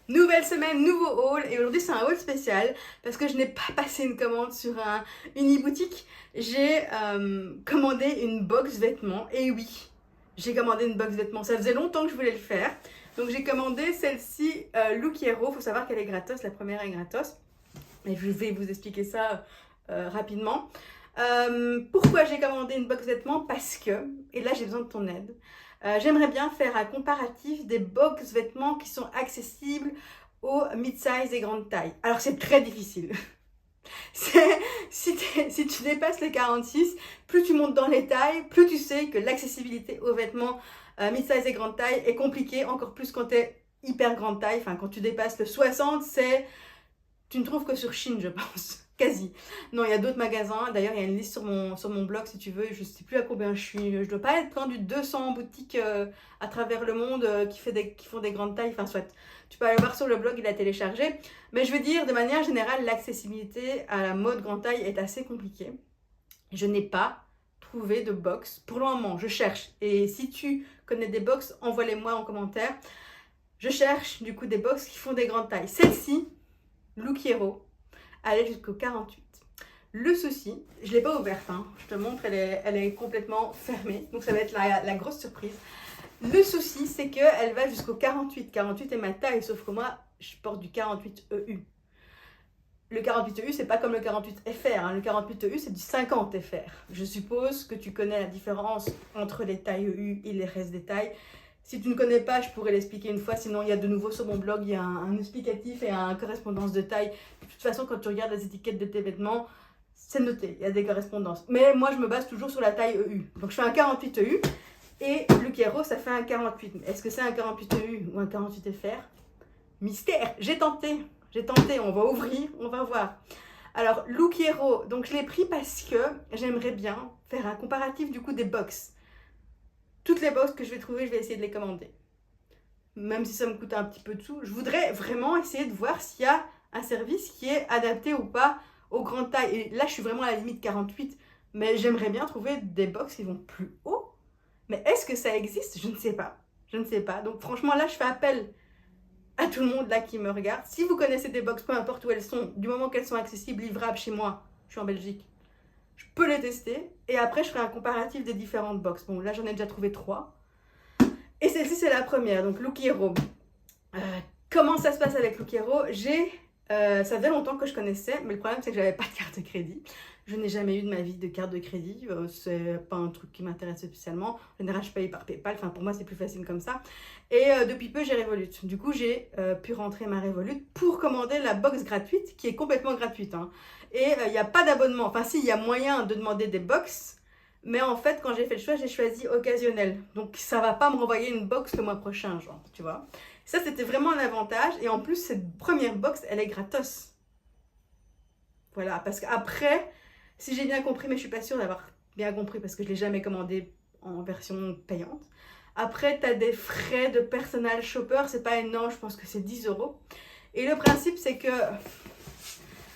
Nouvelle semaine, nouveau haul, et aujourd'hui c'est un haul spécial parce que je n'ai pas passé une commande sur une e-boutique. J'ai commandé une box vêtements, et oui, j'ai commandé une box vêtements, ça faisait longtemps que je voulais le faire. Donc j'ai commandé celle-ci, Look Hero, faut savoir qu'elle est gratos, la première est gratos, et je vais vous expliquer ça rapidement. Pourquoi j'ai commandé une box vêtements? Parce que, et là j'ai besoin de ton aide, j'aimerais bien faire un comparatif des box vêtements qui sont accessibles aux mid-size et grandes tailles. Alors c'est très difficile. Si tu dépasses les 46, plus tu montes dans les tailles, plus tu sais que l'accessibilité aux vêtements mid-size et grande taille est compliquée, encore plus quand tu es hyper grande taille. Enfin, quand tu dépasses le 60, tu ne trouves que sur Shein, je pense. Quasi. Non, il y a d'autres magasins. D'ailleurs, il y a une liste sur mon blog si tu veux. Je ne sais plus à combien je suis. Je ne dois pas être loin du 200 boutiques à travers le monde qui font des grandes tailles. Enfin, soit. Tu peux aller voir sur le blog, il a téléchargé. Mais je veux dire, de manière générale, l'accessibilité à la mode grande taille est assez compliquée. Je n'ai pas trouvé de box. Pour le moment, je cherche. Et si tu connais des box, envoie-les-moi en commentaire. Je cherche du coup des box qui font des grandes tailles. Celle-ci, Look Hero, aller jusqu'au 48. Le souci, je ne l'ai pas ouverte, hein. Je te montre, elle est complètement fermée, donc ça va être la grosse surprise. Le souci, c'est qu'elle va jusqu'au 48. 48 est ma taille, sauf que moi, je porte du 48 EU. Le 48 EU, c'est pas comme le 48 FR, hein. Le 48 EU, c'est du 50 FR. Je suppose que tu connais la différence entre les tailles EU et les restes des tailles. Si tu ne connais pas, je pourrais l'expliquer une fois. Sinon, il y a de nouveau sur mon blog, il y a un explicatif et un correspondance de taille. De toute façon, quand tu regardes les étiquettes de tes vêtements, c'est noté, il y a des correspondances. Mais moi, je me base toujours sur la taille EU. Donc, je fais un 48 EU et Look Hero, ça fait un 48. Est-ce que c'est un 48 EU ou un 48 FR? Mystère. J'ai tenté, on va ouvrir, on va voir. Alors, Look Hero, donc je l'ai pris parce que j'aimerais bien faire un comparatif du coup des box. Toutes les box que je vais trouver, je vais essayer de les commander. Même si ça me coûte un petit peu de sous, je voudrais vraiment essayer de voir s'il y a un service qui est adapté ou pas aux grandes tailles. Et là, je suis vraiment à la limite 48, mais j'aimerais bien trouver des box qui vont plus haut. Mais est-ce que ça existe? Je ne sais pas. Je ne sais pas. Donc franchement, là, je fais appel à tout le monde là qui me regarde. Si vous connaissez des box, peu importe où elles sont, du moment qu'elles sont accessibles, livrables chez moi, je suis en Belgique, je peux les tester. Et après, je ferai un comparatif des différentes box. Bon, là, j'en ai déjà trouvé 3. Et celle-ci, c'est la première, donc Look Hero. Comment ça se passe avec Look Hero? Ça faisait longtemps que je connaissais, mais le problème, c'est que j'avais pas de carte de crédit. Je n'ai jamais eu de ma vie de carte de crédit. C'est pas un truc qui m'intéresse spécialement. En général, je paye par PayPal. Enfin, pour moi, c'est plus facile comme ça. Et depuis peu, j'ai Revolut. Du coup, j'ai pu rentrer ma Revolut pour commander la box gratuite, qui est complètement gratuite, hein. Et il n'y a pas d'abonnement. Enfin, si, il y a moyen de demander des box. Mais en fait, quand j'ai fait le choix, j'ai choisi occasionnel. Donc, ça va pas me renvoyer une box le mois prochain, genre, tu vois. Ça, c'était vraiment un avantage. Et en plus, cette première box, elle est gratos. Voilà, parce qu'après, si j'ai bien compris, mais je suis pas sûre d'avoir bien compris parce que je l'ai jamais commandé en version payante. Après, tu as des frais de personal shopper, c'est pas énorme, je pense que c'est 10 euros. Et le principe, c'est que...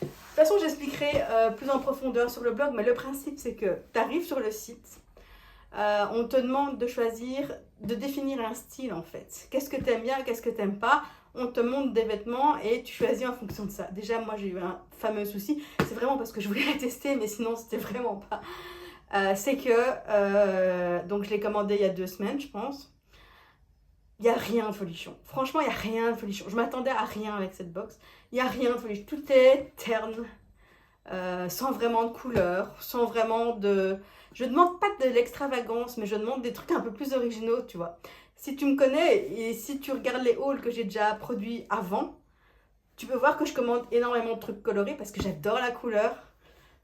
De toute façon, j'expliquerai plus en profondeur sur le blog, mais le principe, c'est que tu arrives sur le site, on te demande de choisir, de définir un style en fait. Qu'est-ce que tu aimes bien, qu'est-ce que tu n'aimes pas? On te montre des vêtements et tu choisis en fonction de ça. Déjà, moi, j'ai eu un fameux souci. C'est vraiment parce que je voulais la tester, mais sinon, c'était vraiment pas. C'est que, donc je l'ai commandé il y a 2 semaines, je pense. Il n'y a rien de folichon. Franchement, il n'y a rien de folichon. Je m'attendais à rien avec cette box. Il n'y a rien de folichon. Tout est terne, sans vraiment de couleur, sans vraiment de... Je ne demande pas de l'extravagance, mais je demande des trucs un peu plus originaux, tu vois. Si tu me connais et si tu regardes les hauls que j'ai déjà produits avant, tu peux voir que je commande énormément de trucs colorés parce que j'adore la couleur.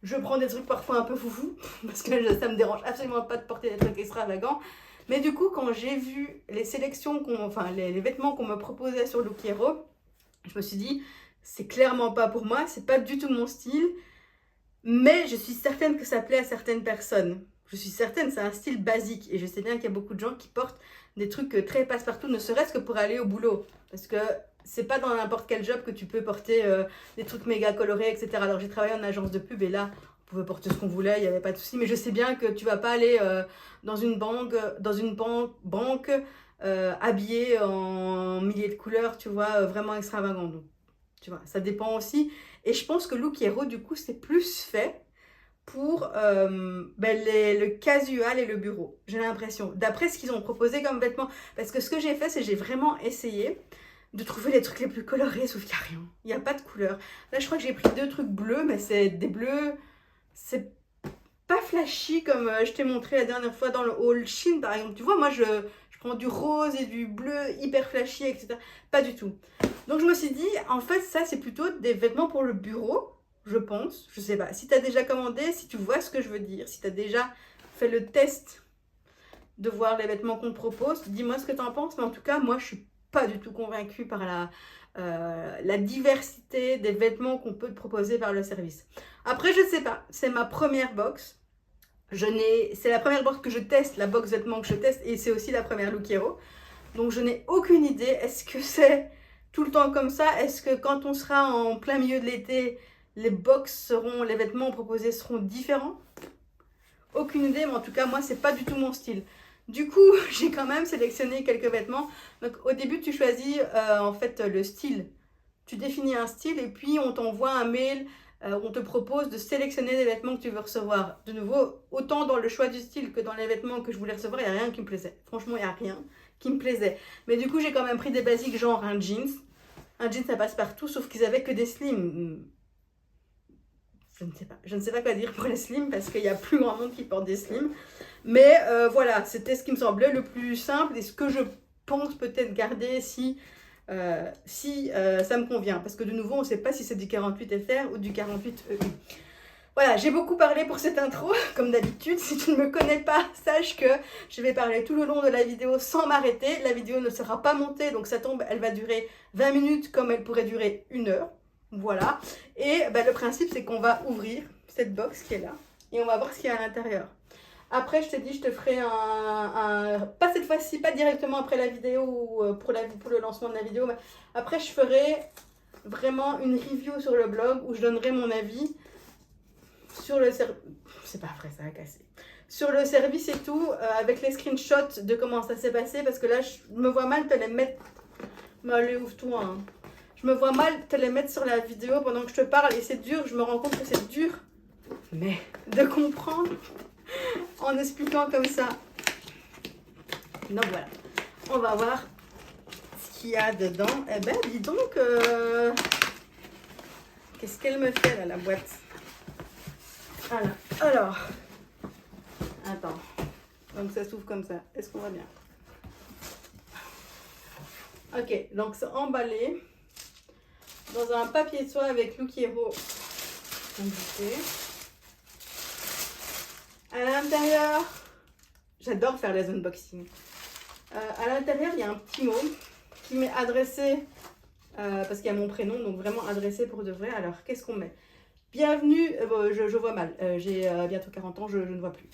Je prends des trucs parfois un peu foufou parce que ça me dérange absolument pas de porter des trucs extravagants. Mais du coup, quand j'ai vu les sélections, enfin les vêtements qu'on me proposait sur Look Hero, je me suis dit, c'est clairement pas pour moi, c'est pas du tout mon style. Mais je suis certaine que ça plaît à certaines personnes. Je suis certaine, c'est un style basique. Et je sais bien qu'il y a beaucoup de gens qui portent des trucs très passe-partout, ne serait-ce que pour aller au boulot. Parce que c'est pas dans n'importe quel job que tu peux porter des trucs méga colorés, etc. Alors j'ai travaillé en agence de pub et là, on pouvait porter ce qu'on voulait, il n'y avait pas de souci. Mais je sais bien que tu vas pas aller dans une banque habillés en milliers de couleurs, tu vois, vraiment extravagants. Donc, tu vois, ça dépend aussi. Et je pense que Look Hero, du coup, c'est plus fait pour le casual et le bureau. J'ai l'impression, d'après ce qu'ils ont proposé comme vêtements. Parce que ce que j'ai fait, c'est j'ai vraiment essayé de trouver les trucs les plus colorés, sauf qu'il n'y a rien. Il n'y a pas de couleur. Là, je crois que j'ai pris 2 trucs bleus, mais c'est des bleus... C'est pas flashy comme je t'ai montré la dernière fois dans le haul Shein, par exemple. Tu vois, moi, je prends du rose et du bleu hyper flashy, etc. Pas du tout. Donc, je me suis dit, en fait, ça, c'est plutôt des vêtements pour le bureau, je pense. Je sais pas. Si tu as déjà commandé, si tu vois ce que je veux dire, si tu as déjà fait le test de voir les vêtements qu'on te propose, dis-moi ce que tu en penses. Mais en tout cas, moi, je suis pas du tout convaincue par la diversité des vêtements qu'on peut te proposer par le service. Après, je ne sais pas, c'est ma première box. C'est la première box que je teste, la box vêtements que je teste, et c'est aussi la première Look Hero. Donc, je n'ai aucune idée. Est-ce que c'est tout le temps comme ça? Est-ce que quand on sera en plein milieu de l'été, les vêtements proposés seront différents? Aucune idée, mais en tout cas, moi, c'est pas du tout mon style. Du coup, j'ai quand même sélectionné quelques vêtements. Donc, au début, tu choisis en fait le style. Tu définis un style et puis on t'envoie un mail où on te propose de sélectionner les vêtements que tu veux recevoir. De nouveau, autant dans le choix du style que dans les vêtements que je voulais recevoir, il n'y a rien qui me plaisait. Franchement, il n'y a rien qui me plaisait. Mais du coup, j'ai quand même pris des basiques genre un jeans. Un jean, ça passe partout, sauf qu'ils avaient que des slims. Je ne sais pas quoi dire pour les slims parce qu'il y a plus grand monde qui porte des slims. Mais voilà, c'était ce qui me semblait le plus simple et ce que je pense peut-être garder si ça me convient. Parce que de nouveau, on ne sait pas si c'est du 48 FR ou du 48 EU. Voilà, j'ai beaucoup parlé pour cette intro, comme d'habitude. Si tu ne me connais pas, sache que je vais parler tout le long de la vidéo sans m'arrêter. La vidéo ne sera pas montée, donc ça tombe, elle va durer 20 minutes comme elle pourrait durer 1 heure. Voilà. Et le principe, c'est qu'on va ouvrir cette box qui est là et on va voir ce qu'il y a à l'intérieur. Après, je t'ai dit, je te ferai pas cette fois-ci, pas directement après la vidéo ou pour le lancement de la vidéo, mais après, je ferai vraiment une review sur le blog où je donnerai mon avis sur le service. C'est pas vrai, ça a cassé. Sur le service et tout, avec les screenshots de comment ça s'est passé, parce que là, je me vois mal te les mettre. Mais allez, ouvre-toi, hein. Je me vois mal te les mettre sur la vidéo pendant que je te parle et c'est dur, je me rends compte que c'est dur, mais de comprendre en expliquant comme ça. Donc voilà, on va voir ce qu'il y a dedans. Eh ben, dis donc, qu'est-ce qu'elle me fait là, la boîte? Voilà, alors, attends, donc ça s'ouvre comme ça, est-ce qu'on voit bien? Ok, donc c'est emballé dans un papier de soie avec Look Hero indiqué. À l'intérieur, j'adore faire les unboxings. À l'intérieur, il y a un petit mot qui m'est adressé, parce qu'il y a mon prénom, donc vraiment adressé pour de vrai. Alors, qu'est-ce qu'on met? Bienvenue, je vois mal, j'ai bientôt 40 ans, je ne vois plus.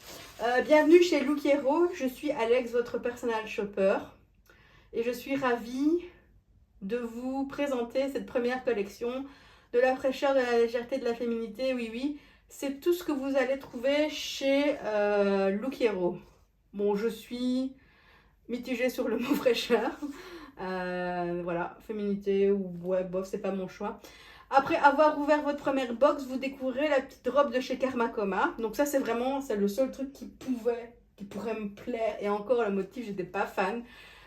Bienvenue chez Look Hero, je suis Alex, votre personal shopper. Et je suis ravie de vous présenter cette première collection de la fraîcheur, de la légèreté, de la féminité. Oui, oui, c'est tout ce que vous allez trouver chez Look Hero. Bon, je suis mitigée sur le mot fraîcheur. Voilà, féminité ou ouais, bof, c'est pas mon choix. Après avoir ouvert votre première box, vous découvrirez la petite robe de chez Karma Koma. Donc ça, c'est le seul truc qui pourrait me plaire. Et encore, le motif, j'étais pas fan.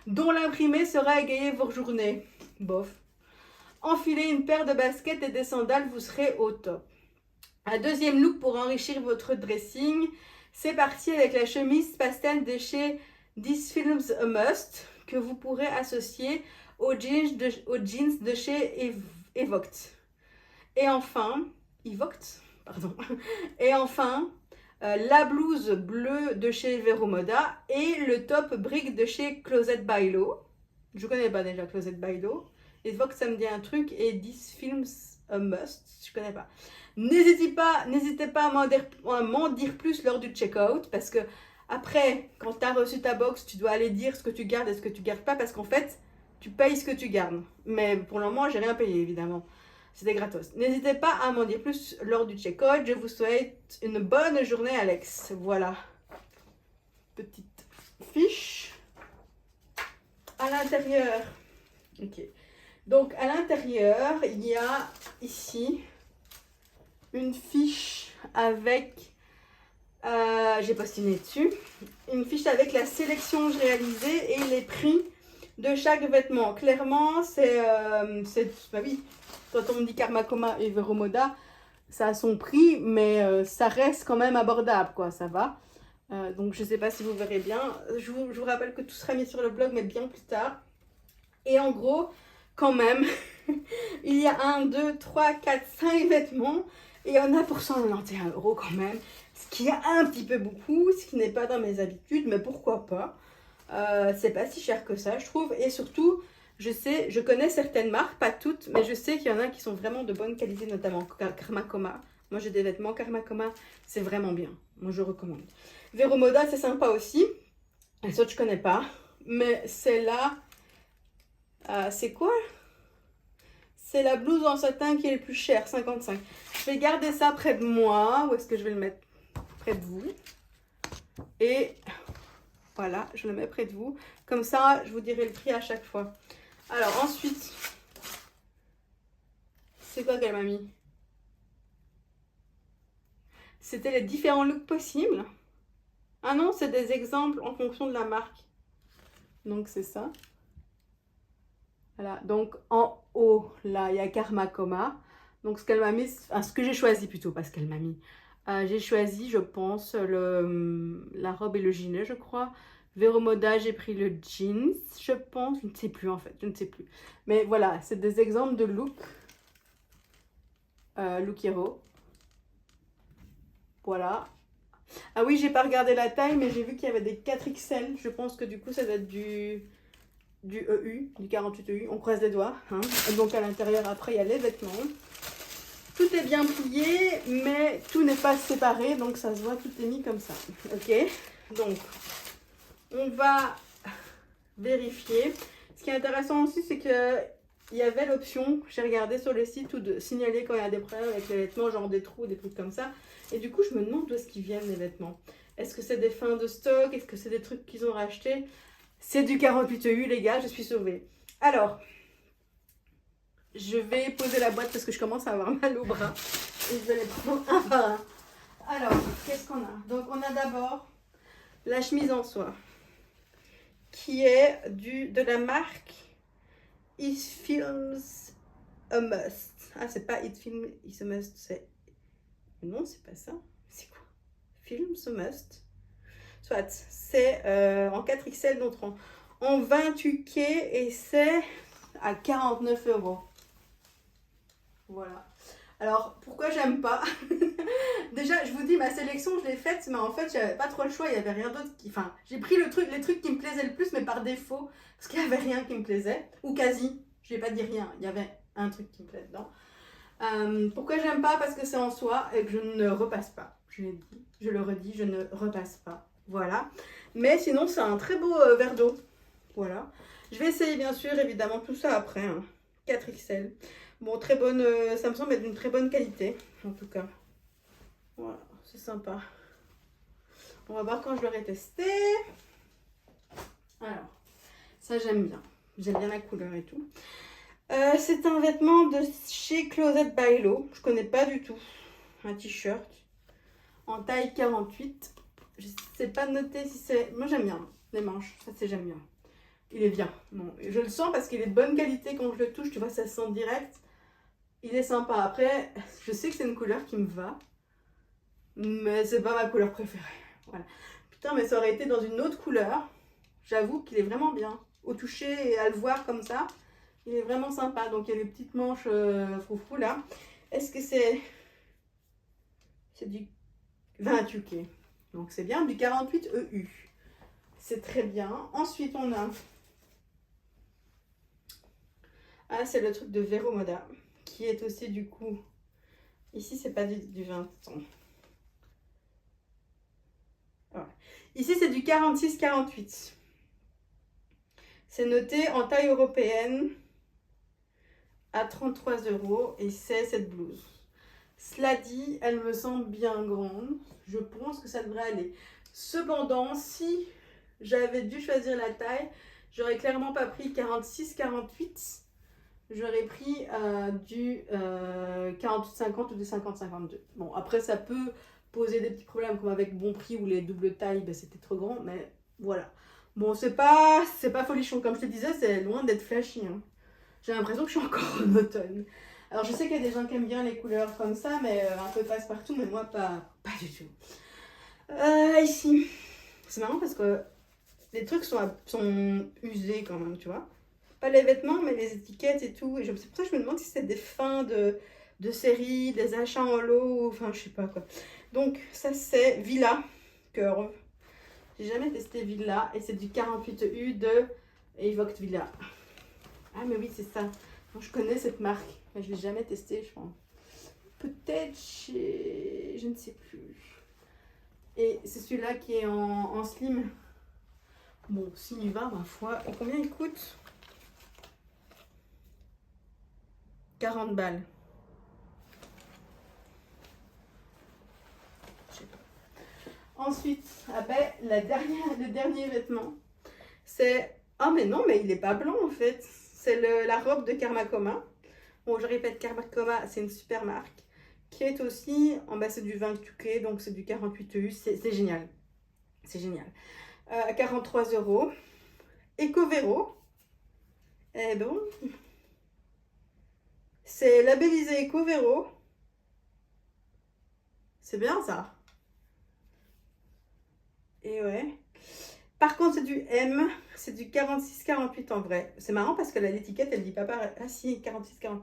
Dont l'imprimé sera égayer vos journées. Bof. Enfilez une paire de baskets et des sandales, vous serez au top. Un deuxième look pour enrichir votre dressing. C'est parti avec la chemise pastel de chez This Films a Must que vous pourrez associer aux jeans de chez Evoked. Et enfin, Et enfin, la blouse bleue de chez Vero Moda et le top brique de chez Closet by Lo. Je connais pas déjà Closet by Lo. Evoked, ça me dit un truc et This Films a Must, je connais pas. N'hésitez pas à m'en dire plus lors du checkout parce que après, quand tu as reçu ta box, tu dois aller dire ce que tu gardes et ce que tu gardes pas parce qu'en fait, tu payes ce que tu gardes. Mais pour le moment, j'ai rien payé évidemment. C'était gratos. N'hésitez pas à m'en dire plus lors du check-out. Je vous souhaite une bonne journée, Alex. Voilà. Petite fiche. à l'intérieur, ok. Donc à l'intérieur, il y a ici une fiche avec, j'ai postiné dessus, une fiche avec la sélection réalisée et les prix de chaque vêtement. Clairement, bah oui, quand on me dit Karmakoma et Veromoda, ça a son prix, mais ça reste quand même abordable, quoi, ça va. Donc je ne sais pas si vous verrez bien. Je vous rappelle que tout sera mis sur le blog, mais bien plus tard. Et en gros, quand même, il y a 1, 2, 3, 4, 5 vêtements. Et il y en a pour 191 € quand même. Ce qui est un petit peu beaucoup, ce qui n'est pas dans mes habitudes, mais pourquoi pas. C'est pas si cher que ça, je trouve. Et surtout, je connais certaines marques, pas toutes, mais je sais qu'il y en a qui sont vraiment de bonne qualité, notamment Karmakoma. Moi, j'ai des vêtements Karmakoma, c'est vraiment bien. Moi, je recommande. Veromoda, c'est sympa aussi. Les autres, je connais pas. Mais celle-là, c'est quoi? C'est la blouse en satin qui est le plus cher, 55. Je vais garder ça près de moi. Où est-ce que je vais le mettre? Près de vous. Et voilà, je le mets près de vous. Comme ça, je vous dirai le prix à chaque fois. Alors ensuite, c'est quoi qu'elle m'a mis? C'était les différents looks possibles. Ah non, c'est des exemples en fonction de la marque. Donc c'est ça. Voilà, donc en haut, là, il y a Karmakoma. Donc ce qu'elle m'a mis, enfin, ce que j'ai choisi plutôt, parce qu'elle m'a mis. J'ai choisi, je pense, la robe et le gilet, je crois. Veromoda, j'ai pris le jeans, je pense. Je ne sais plus en fait, je ne sais plus. Mais voilà, c'est des exemples de look. Look Hero. Voilà. Ah oui, j'ai pas regardé la taille, mais j'ai vu qu'il y avait des 4XL. Je pense que du coup, ça doit être du EU, du 48 EU. On croise les doigts. Hein. Et donc à l'intérieur, après, il y a les vêtements. Tout est bien plié, mais tout n'est pas séparé, donc ça se voit, tout est mis comme ça. Ok, donc on va vérifier. Ce qui est intéressant aussi, c'est que il y avait l'option, j'ai regardé sur le site, ou de signaler quand il y a des problèmes avec les vêtements, genre des trous, des trucs comme ça. Et du coup, je me demande d'où est-ce qu'ils viennent les vêtements. Est-ce que c'est des fins de stock? Est-ce que c'est des trucs qu'ils ont rachetés? C'est du 48 EU, les gars, je suis sauvée. Alors, je vais poser la boîte parce que je commence à avoir mal au bras. Et je vais les prendre un par un. Alors, qu'est-ce qu'on a? Donc, on a d'abord la chemise en soie qui est de la marque It Films a Must. Ah, c'est pas It Films Is a Must, c'est... Non, c'est pas ça. C'est quoi? Films a Must. Soit, c'est en 4XL, donc en 28 k et c'est à 49 €. Voilà. Alors, pourquoi j'aime pas? Déjà, je vous dis, ma sélection, je l'ai faite, mais en fait, j'avais pas trop le choix. Il y avait rien d'autre qui... Enfin, j'ai pris les trucs qui me plaisaient le plus, mais par défaut. Parce qu'il y avait rien qui me plaisait. Ou quasi. Je vais pas dire rien. Il y avait un truc qui me plaisait dedans. Pourquoi j'aime pas? Parce que c'est en soie et que je ne repasse pas. Je l'ai dit. Je le redis, je ne repasse pas. Voilà. Mais sinon, c'est un très beau verre d'eau. Voilà. Je vais essayer, bien sûr, évidemment, tout ça après. Hein. 4XL. Bon, très bonne, ça me semble être d'une très bonne qualité, en tout cas. Voilà, c'est sympa. On va voir quand je l'aurai testé. Alors, ça j'aime bien. J'aime bien la couleur et tout. C'est un vêtement de chez Closet by Lo. Je connais pas du tout. Un t-shirt en taille 48. Je sais pas noter si c'est... Moi j'aime bien les manches, ça c'est j'aime bien. Il est bien. Bon, je le sens parce qu'il est de bonne qualité quand je le touche. Tu vois, ça se sent direct. Il est sympa. Après, je sais que c'est une couleur qui me va. Mais c'est pas ma couleur préférée. Voilà. Putain, mais ça aurait été dans une autre couleur. J'avoue qu'il est vraiment bien. Au toucher et à le voir comme ça, il est vraiment sympa. Donc il y a les petites manches froufrou là. Est-ce que c'est... C'est du 28 k. Donc c'est bien, du 48 EU. C'est très bien. Ensuite, on a... Ah, c'est le truc de Veromoda, qui est aussi du coup... Ici, c'est pas du 20 ans. Voilà. Ici, c'est du 46-48. C'est noté en taille européenne à 33 € et c'est cette blouse. Cela dit, elle me semble bien grande. Je pense que ça devrait aller. Cependant, si j'avais dû choisir la taille, J'aurais clairement pas pris 46-48. J'aurais pris du 48-50 ou du 50-52. Bon, après, ça peut poser des petits problèmes, comme avec Bon Prix ou les doubles tailles, ben, c'était trop grand, mais voilà. Bon, c'est pas folichon, comme je te disais, c'est loin d'être flashy. Hein. J'ai l'impression que je suis encore en automne. Alors, je sais qu'il y a des gens qui aiment bien les couleurs comme ça, mais un peu passe-partout, mais moi, pas du tout. Ici, c'est marrant parce que les trucs sont usés quand même, tu vois. Pas les vêtements, mais les étiquettes et tout. Et c'est pour ça que je me demande si c'est des fins de série, des achats en lot, enfin, je sais pas quoi. Donc, ça, c'est Villa Curve. J'ai jamais testé Villa. Et c'est du 48U de Evoque Villa. Ah, mais oui, c'est ça. Moi, je connais cette marque, mais je l'ai jamais testé, je pense. Peut-être chez... je ne sais plus. Et c'est celui-là qui est en slim. Bon, s'il y va, ma foi. Et combien il coûte? 40 balles. Je sais pas. Ensuite, ah ben, le dernier vêtement, c'est... Ah mais non, mais il est pas blanc en fait. C'est la robe de Karma Coma. Bon, je répète, Karma Coma, c'est une super marque. Qui est aussi, bah, c'est du 20 UK, donc c'est du 48 EU. C'est génial. C'est génial. 43 €. Ecovero. Eh bon. C'est labellisé Ecovero. C'est bien ça. Et ouais. Par contre, c'est du M. C'est du 46-48 en vrai. C'est marrant parce que l'étiquette, elle dit pas pareil. Ah si, 46-48.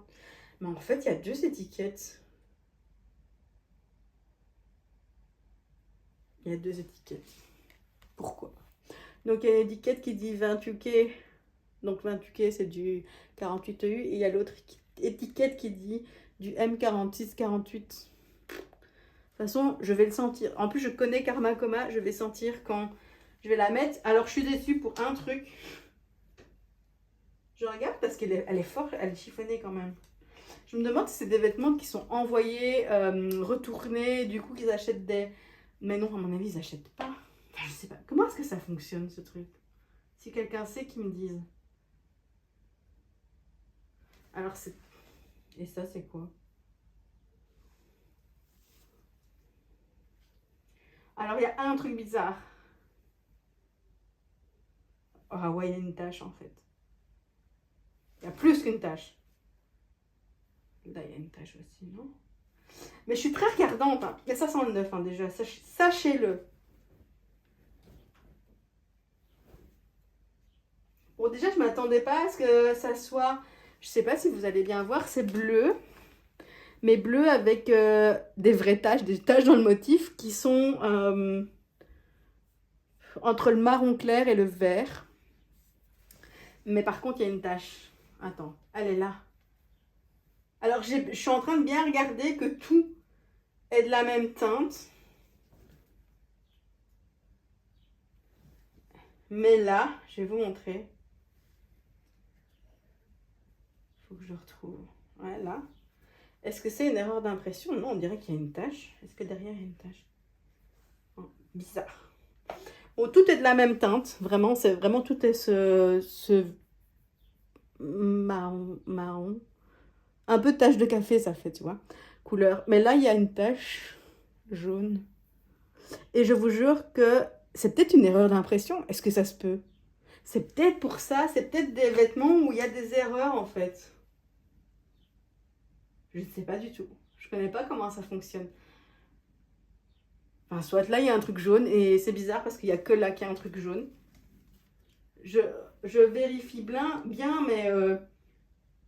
Mais en fait, il y a deux étiquettes. Il y a deux étiquettes. Pourquoi? Donc, il y a une étiquette qui dit 20 UK. Donc, 20 UK, c'est du 48 EU. Et il y a l'autre étiquette qui dit du M46-48. De toute façon, je vais le sentir. En plus, je connais Karma Coma. Je vais sentir quand je vais la mettre. Alors, je suis déçue pour un truc. Je regarde parce qu'elle est forte. Elle est chiffonnée quand même. Je me demande si c'est des vêtements qui sont envoyés, retournés. Du coup, qu'ils achètent des... Mais non, à mon avis, ils n'achètent pas. Enfin, je sais pas. Comment est-ce que ça fonctionne, ce truc? Si quelqu'un sait, qu'il me dise. Alors, c'est... Et ça, c'est quoi? Alors, il y a un truc bizarre. Ah ouais, il y a une tache, en fait. Il y a plus qu'une tache. Là, il y a une tache aussi, non? Mais je suis très regardante. Hein. Et ça sent le neuf, hein, déjà. Sachez-le. Bon, déjà, je ne m'attendais pas à ce que ça soit... Je ne sais pas si vous allez bien voir, c'est bleu. Mais bleu avec des vraies taches, des taches dans le motif qui sont entre le marron clair et le vert. Mais par contre, il y a une tache. Attends, elle est là. Alors, je suis en train de bien regarder que tout est de la même teinte. Mais là, je vais vous montrer. Il faut que je retrouve. Ouais, là. Est-ce que c'est une erreur d'impression? Non, on dirait qu'il y a une tache. Est-ce que derrière, il y a une tache? Oh, bizarre. Bon, tout est de la même teinte. Vraiment, c'est vraiment tout est ce marron. Un peu de tache de café, ça fait, tu vois. Couleur. Mais là, il y a une tache jaune. Et je vous jure que c'est peut-être une erreur d'impression. Est-ce que ça se peut? C'est peut-être pour ça. C'est peut-être des vêtements où il y a des erreurs, en fait. Je ne sais pas du tout. Je connais pas comment ça fonctionne. Enfin, soit là, il y a un truc jaune. Et c'est bizarre parce qu'il n'y a que là qu'il y a un truc jaune. Je vérifie bien, mais...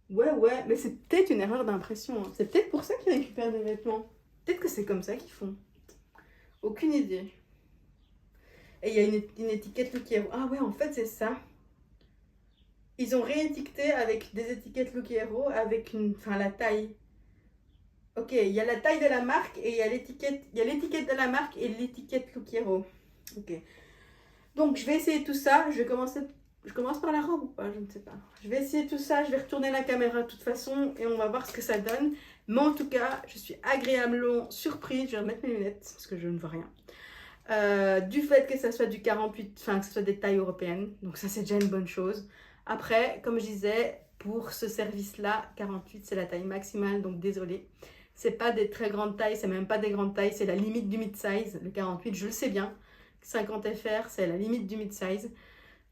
Ouais, mais c'est peut-être une erreur d'impression. Hein. C'est peut-être pour ça qu'ils récupèrent des vêtements. Peut-être que c'est comme ça qu'ils font. Aucune idée. Et il y a une étiquette Look Hero. Ah ouais, en fait, c'est ça. Ils ont réétiqueté avec des étiquettes Look Hero avec la taille. Ok, il y a la taille de la marque et il y a l'étiquette de la marque et l'étiquette Look Hero. Ok. Donc, je vais essayer tout ça. Je commence par la robe ou pas? Je ne sais pas. Je vais essayer tout ça. Je vais retourner la caméra de toute façon et on va voir ce que ça donne. Mais en tout cas, je suis agréablement surprise. Je vais remettre mes lunettes parce que je ne vois rien. Du fait que ça soit du 48, enfin que ce soit des tailles européennes. Donc ça c'est déjà une bonne chose. Après, comme je disais, pour ce service-là, 48 c'est la taille maximale, donc désolé. C'est pas des très grandes tailles, c'est même pas des grandes tailles, c'est la limite du mid-size. Le 48, je le sais bien. 50 FR, c'est la limite du mid-size.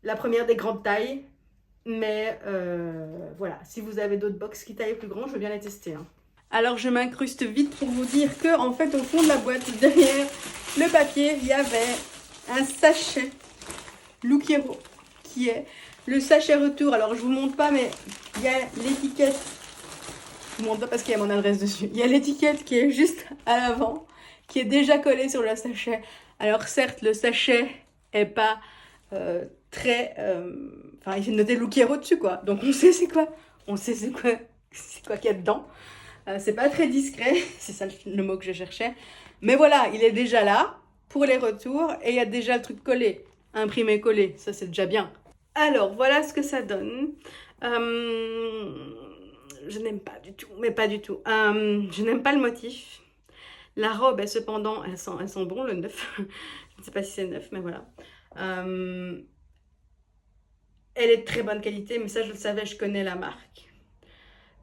La première des grandes tailles. Mais voilà, si vous avez d'autres box qui taillent plus grand, je veux bien les tester. Hein. Alors je m'incruste vite pour vous dire que en fait au fond de la boîte, derrière le papier, il y avait un sachet Look Hero qui est le sachet retour. Alors je vous montre pas, mais il y a l'étiquette. Je vous montre pas parce qu'il y a mon adresse dessus. Il y a l'étiquette qui est juste à l'avant, qui est déjà collée sur le sachet. Alors certes, le sachet est pas très... Enfin, il est noté Look Hero dessus, quoi. Donc on sait c'est quoi. On sait c'est quoi qu'il y a dedans. C'est pas très discret, c'est ça le mot que je cherchais. Mais voilà, il est déjà là pour les retours et il y a déjà le truc collé, imprimé collé, ça c'est déjà bien. Alors voilà ce que ça donne. Je n'aime pas du tout, mais pas du tout. Je n'aime pas le motif. La robe est cependant, elle sent bon le neuf. Je ne sais pas si c'est neuf, mais voilà. Elle est de très bonne qualité, mais ça je le savais, je connais la marque.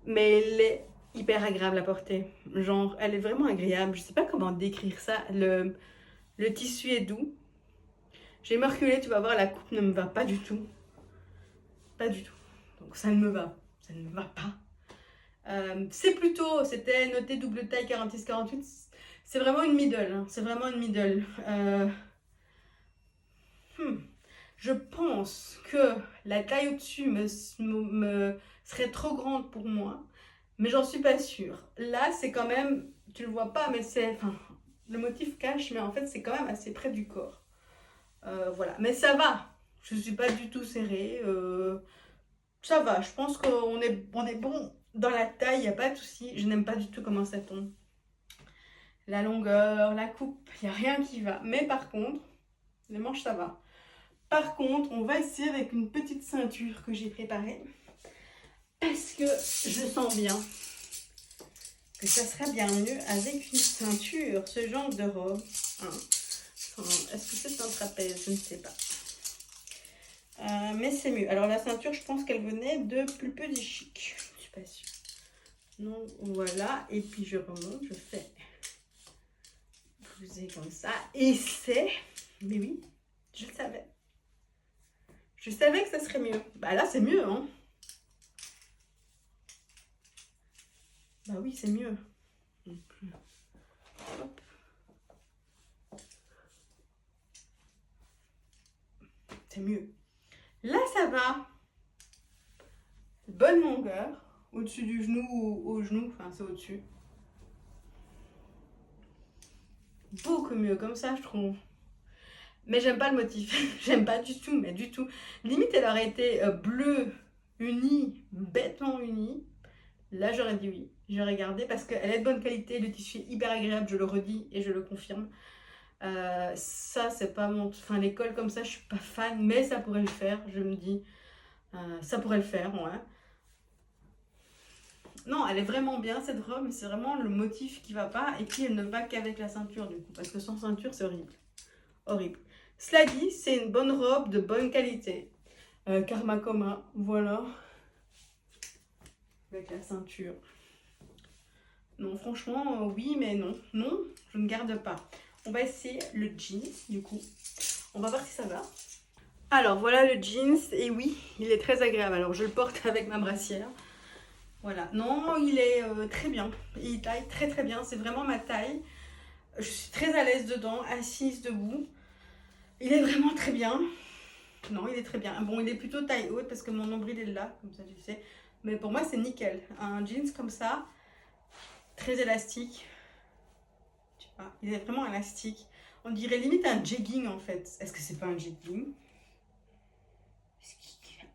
Mais elle est hyper agréable à porter. Genre, elle est vraiment agréable. Je sais pas comment décrire ça. Le tissu est doux. J'ai me reculer, tu vas voir, la coupe ne me va pas du tout. Pas du tout. Donc ça ne me va. Ça ne me va pas. C'est plutôt, c'était noté double taille 46-48. C'est vraiment une middle. Hein. C'est vraiment une middle. Je pense que la taille au-dessus me serait trop grande pour moi. Mais j'en suis pas sûre. Là, c'est quand même, tu le vois pas, mais c'est, enfin, le motif cache, mais en fait, c'est quand même assez près du corps. Voilà, mais ça va. Je suis pas du tout serrée. Ça va, je pense qu'on est bon dans la taille, il n'y a pas de souci. Je n'aime pas du tout comment ça tombe. La longueur, la coupe, il n'y a rien qui va. Mais par contre, les manches, ça va. Par contre, on va essayer avec une petite ceinture que j'ai préparée. Parce que je sens bien que ça serait bien mieux avec une ceinture, ce genre de robe. Hein. Enfin, est-ce que c'est un trapèze? Je ne sais pas. Mais c'est mieux. Alors la ceinture, je pense qu'elle venait de Plus Petit Chic. Je ne suis pas sûre. Donc voilà. Et puis je remonte, je fais blouser comme ça. Et c'est... Mais oui, je le savais. Je savais que ça serait mieux. Bah là, c'est mieux, hein. Bah oui, c'est mieux. Hop. C'est mieux. Là, ça va. Bonne longueur. Au-dessus du genou ou au genou. Enfin, c'est au-dessus. Beaucoup mieux comme ça, je trouve. Mais j'aime pas le motif. J'aime pas du tout, mais du tout. Limite, elle aurait été bleu, uni, béton uni. Là, j'aurais dit oui. J'aurais gardé parce qu'elle est de bonne qualité. Le tissu est hyper agréable, je le redis et je le confirme. Ça, c'est pas mon... Enfin, les cols comme ça, je suis pas fan, mais ça pourrait le faire, je me dis. Ça pourrait le faire, ouais. Non, elle est vraiment bien cette robe, mais c'est vraiment le motif qui va pas. Et puis, elle ne va qu'avec la ceinture, du coup. Parce que sans ceinture, c'est horrible. Horrible. Cela dit, c'est une bonne robe de bonne qualité. Karma Coma, voilà. Avec la ceinture. Non, franchement, oui, mais non. Non, je ne garde pas. On va essayer le jeans, du coup. On va voir si ça va. Alors, voilà le jeans. Et oui, il est très agréable. Alors, je le porte avec ma brassière. Voilà. Non, il est très bien. Il taille très très bien. C'est vraiment ma taille. Je suis très à l'aise dedans, assise, debout. Il est vraiment très bien. Non, il est très bien. Bon, il est plutôt taille haute parce que mon nombril est là, comme ça tu sais. Mais pour moi, c'est nickel. Un jeans comme ça, très élastique. Tu vois, il est vraiment élastique. On dirait limite un jegging en fait. Est-ce que c'est pas un jegging?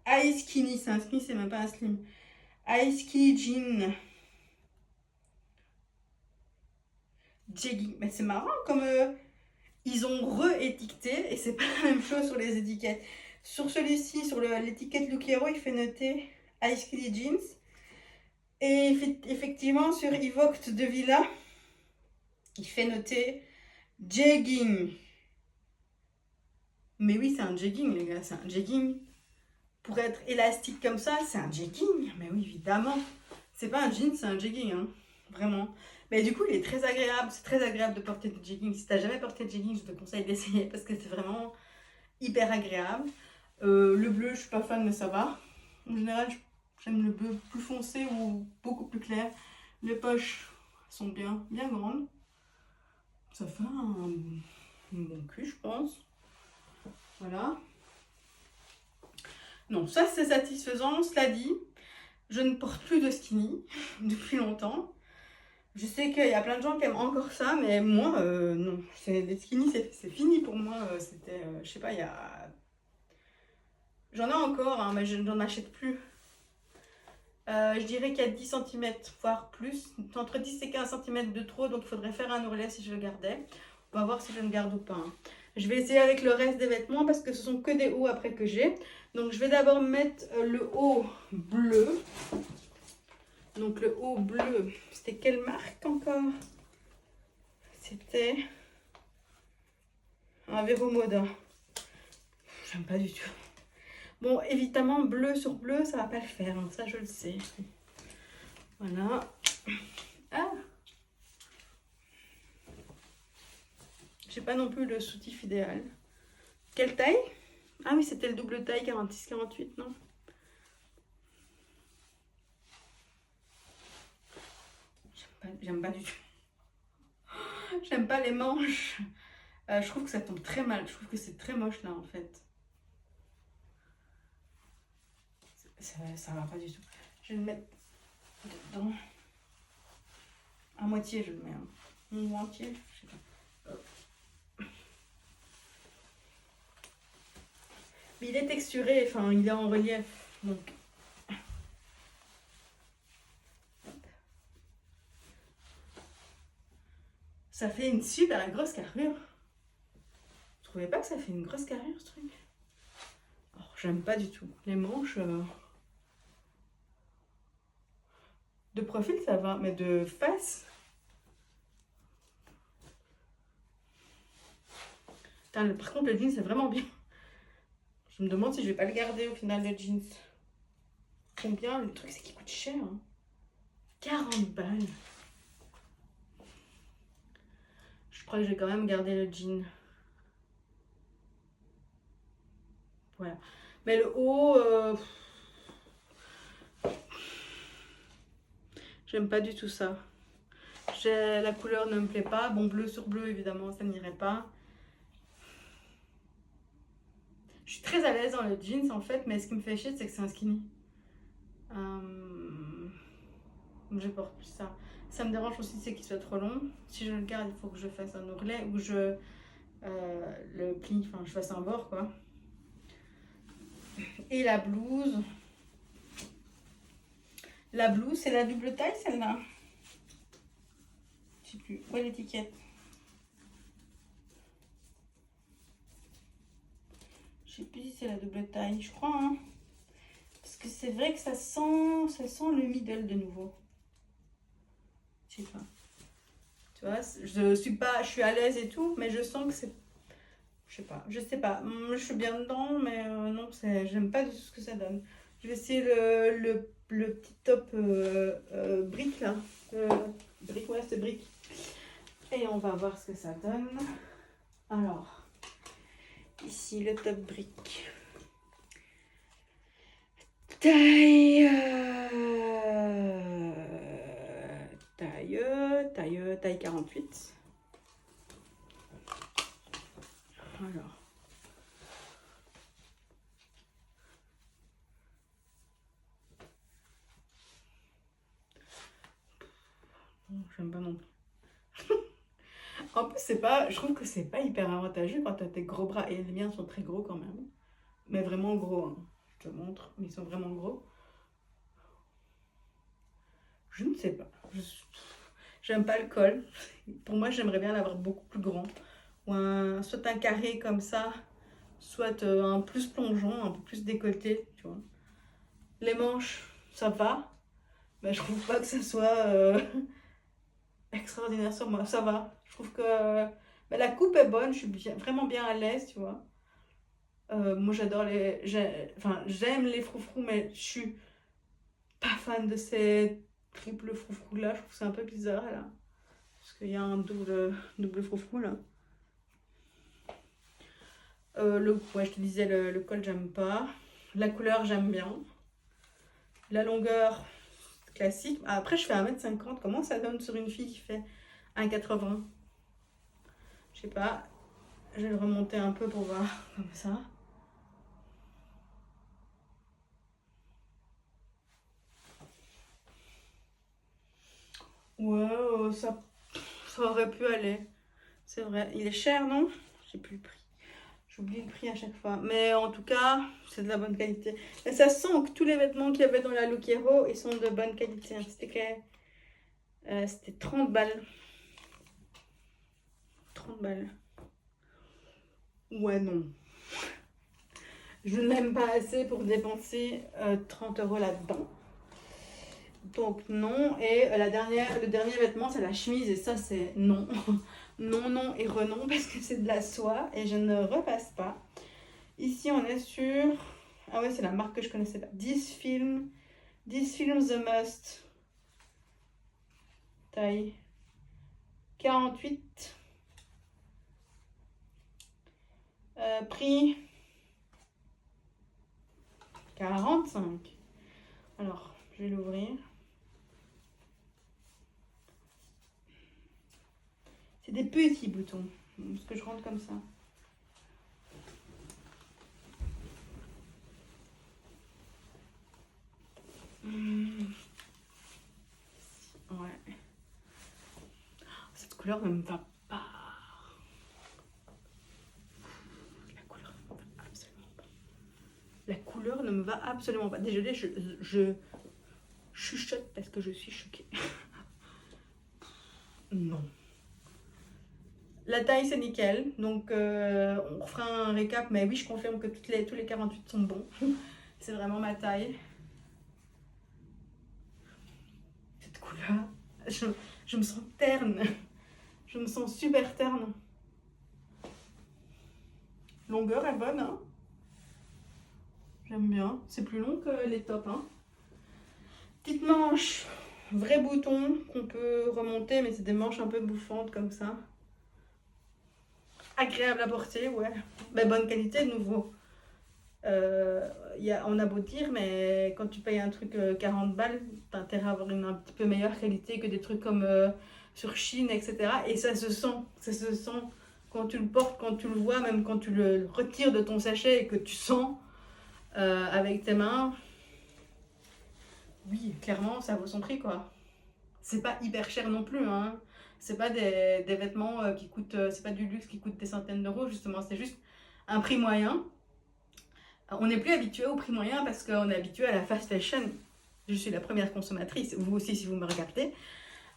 High skinny, c'est un skinny, c'est même pas un slim. High skinny jean. Jegging. Mais c'est marrant comme ils ont re-étiqueté et c'est pas la même chose sur les étiquettes. Sur celui-ci, sur l'étiquette Look Hero, il fait noter High Skinny Jeans. Et effectivement, sur Evoked de Villa, il fait noter Jegging. Mais oui, c'est un jegging, les gars, c'est un jegging. Pour être élastique comme ça, c'est un jegging. Mais oui, évidemment. C'est pas un jean, c'est un jegging, hein. Vraiment. Mais du coup, il est très agréable. C'est très agréable de porter du jegging. Si t'as jamais porté de jegging, je te conseille d'essayer parce que c'est vraiment hyper agréable. Le bleu, je suis pas fan, mais ça va. En général, j'aime le bleu plus foncé ou beaucoup plus clair. Les poches sont bien grandes. Ça fait un bon cul, je pense. Voilà. Non, ça c'est satisfaisant. Cela dit, je ne porte plus de skinny depuis longtemps. Je sais qu'il y a plein de gens qui aiment encore ça, mais moi, non. Les skinny, c'est fini pour moi. C'était, je sais pas, il y a... J'en ai encore, hein, mais je n'en achète plus. Je dirais qu'il y a 10 cm, voire plus. Entre 10 et 15 cm de trop, donc il faudrait faire un ourlet si je le gardais. On va voir si je le garde ou pas, hein. Je vais essayer avec le reste des vêtements parce que ce sont que des hauts après que j'ai. Donc je vais d'abord mettre le haut bleu. Donc le haut bleu, c'était quelle marque encore? C'était un Vero Moda. J'aime pas du tout. Bon, évidemment, bleu sur bleu, ça va pas le faire, hein, ça je le sais. Voilà. Ah! J'ai pas non plus le soutif idéal. Quelle taille? Ah oui, c'était le double taille 46-48, non? J'aime pas du tout. J'aime pas les manches. Je trouve que ça tombe très mal. Je trouve que c'est très moche là en fait. Ça va pas du tout. Je vais le mettre dedans. À moitié, je le mets. Hein. Ou entier, je sais pas. Hop. Mais il est texturé, enfin il est en relief. Donc. Ça fait une super grosse carrure. Vous trouvez pas que ça fait une grosse carrure ce truc? Oh, j'aime pas du tout. Les manches. De profil ça va, mais de face. Putain, par contre le jean c'est vraiment bien. Je me demande si je vais pas le garder au final le jeans. Combien? Le truc c'est qu'il coûte cher. Hein. 40 balles. Je crois que je vais quand même garder le jean. Voilà. Mais le haut, j'aime pas du tout ça. La couleur ne me plaît pas. Bon, bleu sur bleu, évidemment, ça n'irait pas. Je suis très à l'aise dans le jeans, en fait, mais ce qui me fait chier, c'est que c'est un skinny. Je porte plus ça. Ça me dérange aussi, c'est qu'il soit trop long. Si je le garde, il faut que je fasse un ourlet ou je le plie, enfin, je fasse un bord, quoi. Et la blouse. La blouse, c'est la double taille, celle-là. Je sais plus. Où est l'étiquette? Je sais plus si c'est la double taille, je crois. Hein. Parce que c'est vrai que ça sent le middle de nouveau. Je sais pas. Tu vois, je suis à l'aise et tout, mais je sens que c'est... Je sais pas. Je suis bien dedans, mais non, j'aime pas du tout ce que ça donne. Je vais essayer le petit top brique là. Brique, ouais, c'est brique. Et on va voir ce que ça donne. Alors, ici le top brique. Taille 48. Alors. J'aime pas non plus. En plus, je trouve que c'est pas hyper avantageux quand t'as tes gros bras. Et les miens sont très gros quand même. Mais vraiment gros. Hein. Je te montre, mais ils sont vraiment gros. Je ne sais pas. J'aime pas le col. Pour moi, j'aimerais bien l'avoir beaucoup plus grand. Ou soit un carré comme ça, soit un plus plongeon, un peu plus décolleté, tu vois. Les manches, ça va. Mais je trouve pas que ça soit extraordinaire sur moi. Ça va. Je trouve que la coupe est bonne. Je suis vraiment bien à l'aise, tu vois. Moi j'adore j'aime les froufrous, mais je suis pas fan de ces triple froufrous là. Je trouve que c'est un peu bizarre là. Parce qu'il y a un double froufrou là. Ouais, je te disais, le col, j'aime pas. La couleur, j'aime bien. La longueur, classique. Après, je fais 1m50. Comment ça donne sur une fille qui fait 1m80? Je sais pas. Je vais le remonter un peu pour voir. Comme ça. Ouais, ça aurait pu aller. C'est vrai. Il est cher, non? J'ai plus le prix. J'oublie le prix à chaque fois. Mais en tout cas, c'est de la bonne qualité. Et ça sent que tous les vêtements qu'il y avait dans la Look Hero, ils sont de bonne qualité. C'était 30 balles. 30 balles. Ouais, non. Je n'aime pas assez pour dépenser 30 € là-dedans. Donc non. Et le dernier vêtement, c'est la chemise. Et ça, c'est non. Non, non et renon parce que c'est de la soie. Et je ne repasse pas. Ici, on est sur... Ah ouais, c'est la marque que je connaissais pas. 10 films The Must. Taille 48. Prix 45. Alors, je vais l'ouvrir. C'est des petits boutons. Est-ce que je rentre comme ça? Ouais. Cette couleur ne me va pas. La couleur ne me va absolument pas. La couleur ne me va absolument pas. Désolée, je chuchote parce que je suis choquée. Non. La taille, c'est nickel. Donc, on fera un récap. Mais oui, je confirme que tous les 48 sont bons. C'est vraiment ma taille. Cette couleur, je me sens terne. Je me sens super terne. Longueur est bonne, hein. J'aime bien. C'est plus long que les tops, hein. Petite manche, vrai bouton qu'on peut remonter, mais c'est des manches un peu bouffantes comme ça. Agréable à porter, ouais. Mais bonne qualité de nouveau. On a beau dire, mais quand tu payes un truc 40 balles, t'as intérêt à avoir une un petit peu meilleure qualité que des trucs comme sur Chine, etc. Et ça se sent quand tu le portes, quand tu le vois, même quand tu le retires de ton sachet et que tu sens avec tes mains. Oui, clairement, ça vaut son prix, quoi. C'est pas hyper cher non plus, hein. C'est pas des vêtements qui coûtent, c'est pas du luxe qui coûte des centaines d'euros, justement. C'est juste un prix moyen. On n'est plus habitué au prix moyen parce qu'on est habitué à la fast fashion. Je suis la première consommatrice, vous aussi si vous me regardez.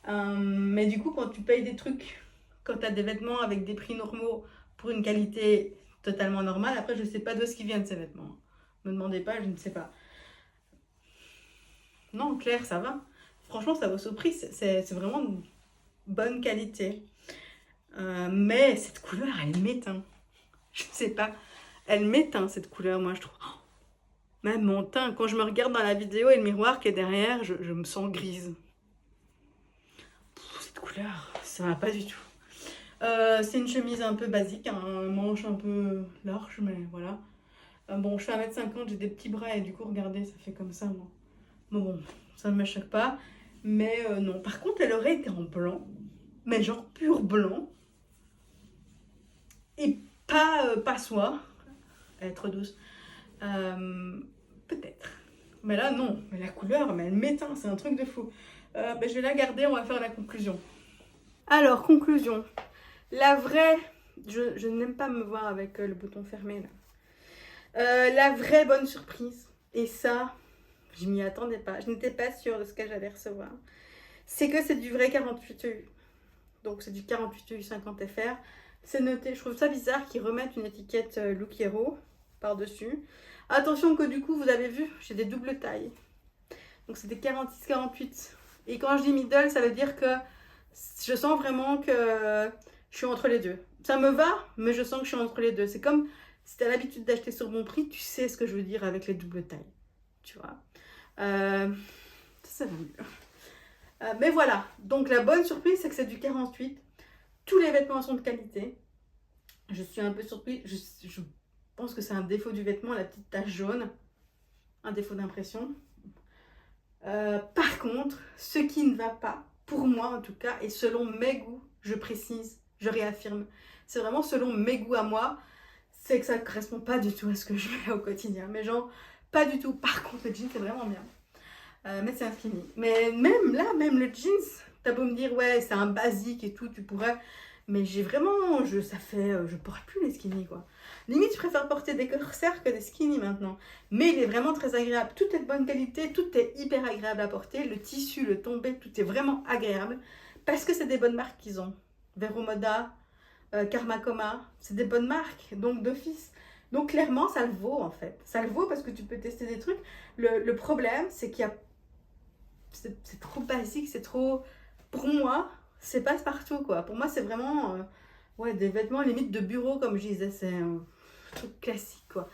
Mais du coup, quand tu payes des trucs, quand tu as des vêtements avec des prix normaux pour une qualité totalement normale, après je sais pas d'où est-ce qu'ils viennent ces vêtements. Me demandez pas, je ne sais pas. Non, Claire, ça va. Franchement, ça vaut ce prix, c'est vraiment une bonne qualité. Mais cette couleur, elle m'éteint. Je sais pas. Elle m'éteint cette couleur, moi je trouve. Oh, même mon teint, quand je me regarde dans la vidéo et le miroir qui est derrière, je me sens grise. Cette couleur, ça va pas du tout. C'est une chemise un peu basique, hein, un manche un peu large, mais voilà. Bon, je fais 1m50, j'ai des petits bras et du coup, regardez, ça fait comme ça, moi. Bon, ça ne me choque pas. Mais non, par contre, elle aurait été en blanc, mais genre pur blanc. Et pas soie. Être douce. Peut-être. Mais là, non. Mais la couleur, mais elle m'éteint. C'est un truc de fou. Je vais la garder. On va faire la conclusion. Alors, conclusion. La vraie... Je n'aime pas me voir avec le bouton fermé, là. La vraie bonne surprise. Et ça, je m'y attendais pas. Je n'étais pas sûre de ce que j'allais recevoir. C'est que c'est du vrai 48 EU. Donc, c'est du 48 EU 50 FR. C'est noté. Je trouve ça bizarre qu'ils remettent une étiquette Look Hero par-dessus. Attention que du coup, vous avez vu, j'ai des doubles tailles. Donc c'est des 46-48. Et quand je dis middle, ça veut dire que je sens vraiment que je suis entre les deux. Ça me va, mais je sens que je suis entre les deux. C'est comme Si tu as l'habitude d'acheter sur bon prix, tu sais ce que je veux dire avec les doubles tailles. Tu vois. Ça va mieux. Mais voilà, donc la bonne surprise, c'est que c'est du 48. Tous les vêtements sont de qualité. Je suis un peu surprise. Je pense que c'est un défaut du vêtement, la petite tache jaune. Un défaut d'impression. Par contre, ce qui ne va pas, pour moi en tout cas, et selon mes goûts, je précise, je réaffirme, c'est vraiment selon mes goûts à moi, c'est que ça ne correspond pas du tout à ce que je fais au quotidien. Mais genre, pas du tout. Par contre, le jean, c'est vraiment bien. Mais c'est un skinny. Mais même là, même le jeans, t'as beau me dire, ouais, c'est un basique et tout, tu pourrais. Mais j'ai vraiment, je porte plus les skinny, quoi. Limite, je préfère porter des corsaires que des skinny maintenant. Mais il est vraiment très agréable. Tout est de bonne qualité, tout est hyper agréable à porter. Le tissu, le tombé, tout est vraiment agréable. Parce que c'est des bonnes marques qu'ils ont. Vero Moda, Karma Koma, c'est des bonnes marques, donc d'office. Donc clairement, ça le vaut en fait. Ça le vaut parce que tu peux tester des trucs. Le problème, c'est qu'il y a... C'est trop basique, c'est trop... Pour moi, c'est passe-partout quoi. Pour moi, c'est vraiment ouais, des vêtements limite de bureau, comme je disais. C'est un truc classique quoi.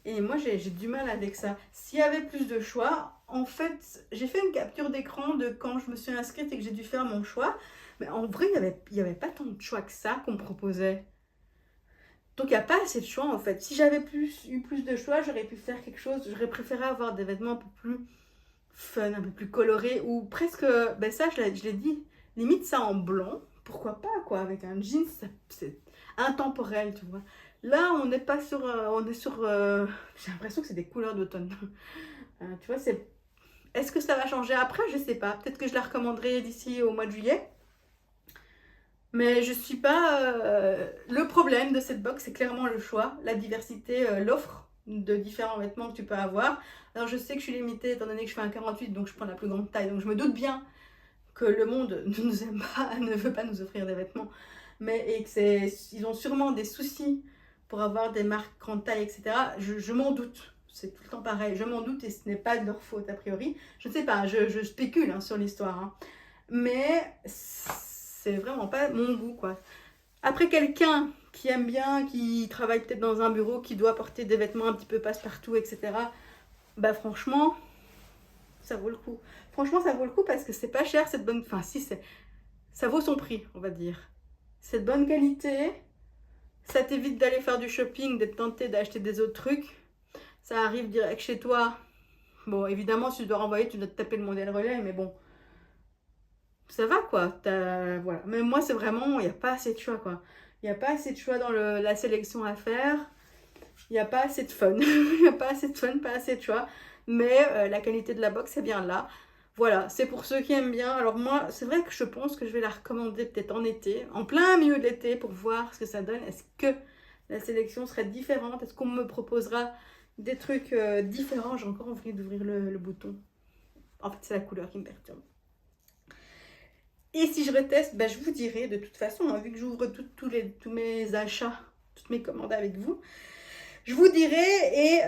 Et moi, j'ai du mal avec ça. S'il y avait plus de choix, en fait, j'ai fait une capture d'écran de quand je me suis inscrite et que j'ai dû faire mon choix. Mais en vrai, il y avait pas tant de choix que ça qu'on me proposait. Donc, il n'y a pas assez de choix, en fait. Si j'avais eu plus de choix, j'aurais pu faire quelque chose. J'aurais préféré avoir des vêtements un peu plus fun, un peu plus colorés. Ou presque, ben ça, je l'ai dit, limite ça en blanc. Pourquoi pas, quoi. Avec un jean, c'est intemporel, tu vois. Là, on n'est pas sur... on est sur... j'ai l'impression que c'est des couleurs d'automne. Tu vois, c'est... Est-ce que ça va changer après? Je sais pas. Peut-être que je la recommanderai d'ici au mois de juillet. Mais je suis pas... Le problème de cette box, c'est clairement le choix, la diversité, l'offre de différents vêtements que tu peux avoir. Alors je sais que je suis limitée étant donné que je fais un 48, donc je prends la plus grande taille. Donc je me doute bien que le monde ne nous aime pas, ne veut pas nous offrir des vêtements. Et que ils ont sûrement des soucis pour avoir des marques grande taille, etc. Je m'en doute. C'est tout le temps pareil. Je m'en doute et ce n'est pas de leur faute a priori. Je ne sais pas, je spécule hein, sur l'histoire. Hein. Mais c'est vraiment pas mon goût quoi. Après quelqu'un qui aime bien, qui travaille peut-être dans un bureau, qui doit porter des vêtements un petit peu passe-partout, etc. Bah franchement, ça vaut le coup. Franchement, ça vaut le coup parce que c'est pas cher cette bonne... Enfin si, ça vaut son prix, on va dire. C'est de bonne qualité, ça t'évite d'aller faire du shopping, d'être tenté d'acheter des autres trucs. Ça arrive direct chez toi. Bon, évidemment, si tu dois renvoyer, tu dois te taper le modèle relais, mais bon, ça va quoi. Voilà. Mais moi, c'est vraiment, il n'y a pas assez de choix quoi. Il n'y a pas assez de choix dans la sélection à faire. Il n'y a pas assez de fun. Il n'y a pas assez de fun, pas assez de choix. Mais la qualité de la box est bien là. Voilà, c'est pour ceux qui aiment bien. Alors moi, c'est vrai que je pense que je vais la recommander peut-être en été, en plein milieu de l'été, pour voir ce que ça donne. Est-ce que la sélection serait différente? Est-ce qu'on me proposera des trucs différents? J'ai encore envie d'ouvrir le bouton. En fait, c'est la couleur qui me perturbe. Et si je reteste, ben, je vous dirai de toute façon, hein, vu que j'ouvre tous mes achats, toutes mes commandes avec vous, je vous dirai. Et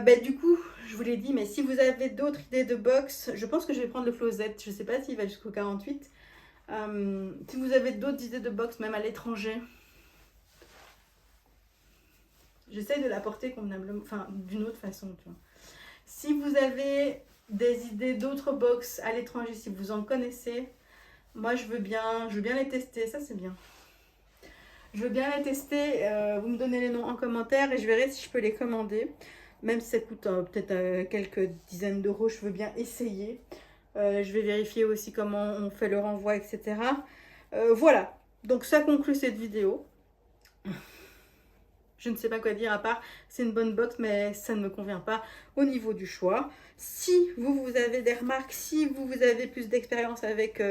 ben, du coup, je vous l'ai dit, mais si vous avez d'autres idées de box, je pense que je vais prendre le Flowzette. Je ne sais pas s'il va jusqu'au 48. Si vous avez d'autres idées de box, même à l'étranger, j'essaie de l'apporter convenablement, enfin d'une autre façon, tu vois. Si vous avez des idées d'autres box à l'étranger, si vous en connaissez, moi je veux bien les tester, ça c'est bien. Je veux bien les tester, vous me donnez les noms en commentaire et je verrai si je peux les commander. Même si ça coûte peut-être quelques dizaines d'euros, je veux bien essayer. Je vais vérifier aussi comment on fait le renvoi, etc. Voilà, donc ça conclut cette vidéo. Je ne sais pas quoi dire à part, c'est une bonne box, mais ça ne me convient pas au niveau du choix. Si vous avez des remarques, si vous avez plus d'expérience avec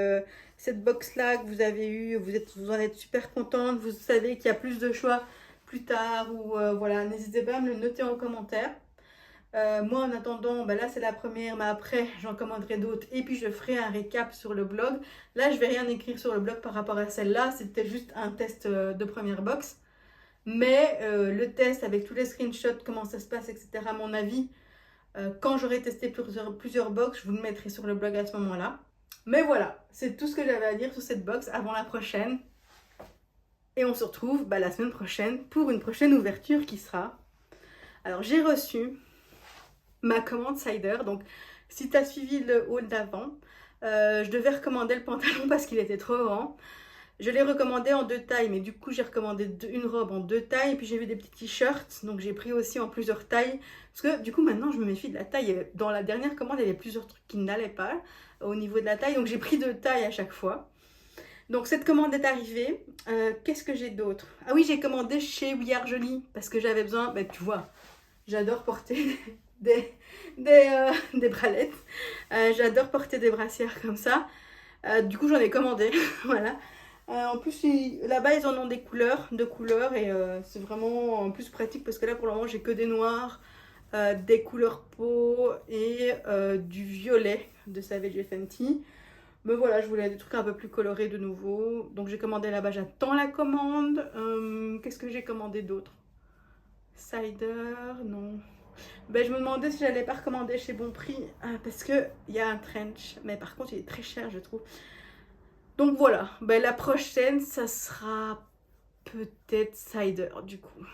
cette box-là, que vous avez eu, vous en êtes super contente, vous savez qu'il y a plus de choix plus tard, ou voilà, n'hésitez pas à me le noter en commentaire. Moi, en attendant, ben là, c'est la première, mais après, j'en commanderai d'autres. Et puis, je ferai un récap sur le blog. Là, je vais rien écrire sur le blog par rapport à celle-là. C'était juste un test de première box. Mais le test avec tous les screenshots, comment ça se passe, etc. à mon avis, quand j'aurai testé plusieurs box, je vous le mettrai sur le blog à ce moment-là. Mais voilà, c'est tout ce que j'avais à dire sur cette box avant la prochaine. Et on se retrouve la semaine prochaine pour une prochaine ouverture qui sera Alors j'ai reçu ma commande cider, donc si tu as suivi le haul d'avant, je devais recommander le pantalon parce qu'il était trop grand. Je l'ai recommandé en 2 tailles, mais du coup j'ai recommandé une robe en 2 tailles, et puis j'ai vu des petits t-shirts, donc j'ai pris aussi en plusieurs tailles, parce que du coup maintenant je me méfie de la taille. Dans la dernière commande il y avait plusieurs trucs qui n'allaient pas au niveau de la taille, donc j'ai pris 2 tailles à chaque fois. Donc cette commande est arrivée. Qu'est-ce que j'ai d'autre? Ah oui, j'ai commandé chez We Are Jolie, parce que j'avais besoin, bah, tu vois, j'adore porter des bralettes, j'adore porter des brassières comme ça. Du coup j'en ai commandé, voilà. En plus, là-bas, ils en ont des couleurs, deux couleurs, et c'est vraiment en plus pratique parce que là, pour le moment, j'ai que des noirs, des couleurs peau et du violet de Savage Fenty. Mais voilà, je voulais des trucs un peu plus colorés de nouveau. Donc, j'ai commandé là-bas, j'attends la commande. Qu'est-ce que j'ai commandé d'autre? Cider, non. Ben, je me demandais si j'allais pas recommander chez Bon Prix parce qu'il y a un trench, mais par contre, il est très cher, je trouve. Donc voilà, ben, la prochaine, ça sera peut-être cider du coup.